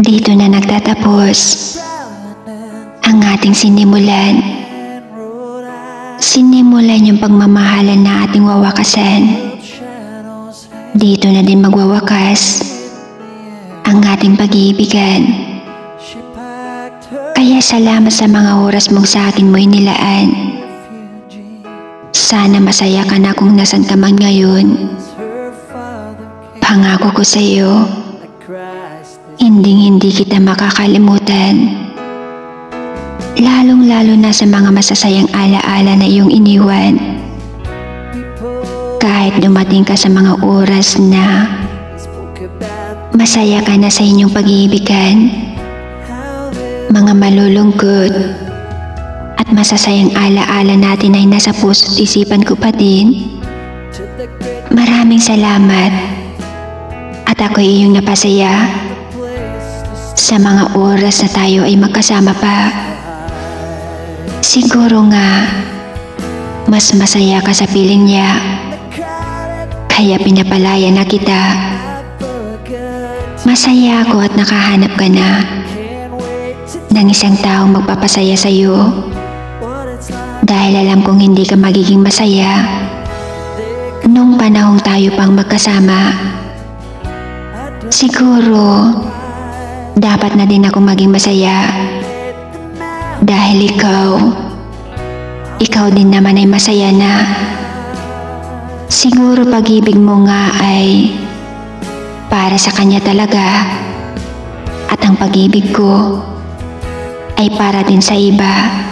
Dito na nagtatapos ang ating sinimulan. Sinimulan yung pagmamahalan na ating wawakasan. Dito na din magwawakas ang ating pag-iibigan. Kaya salamat sa mga oras mong sa akin mo inilaan. Sana masaya ka na kung nasan ka man ngayon. Pangako ko sa iyo, hindi kita makakalimutan. Lalong-lalo na sa mga masasayang alaala na iyong iniwan. Kahit dumating ka sa mga oras na masaya ka na sa inyong pag-iibigan, mga malulungkot at masasayang alaala natin ay nasa puso't isipan ko pa din. Maraming salamat at ako ay iyong napasaya sa mga oras na tayo ay magkasama pa. Siguro nga, mas masaya ka sa piling niya, kaya pinapalaya na kita. Masaya ako at nakahanap ka na ng isang taong magpapasaya sa iyo. Dahil alam kong hindi ka magiging masaya nung panahong tayo pang magkasama. Siguro, dapat na din ako maging masaya. Dahil ikaw din naman ay masaya na. Siguro pag-ibig mo nga ay para sa kanya talaga. At ang pag-ibig ko ay para din sa iba.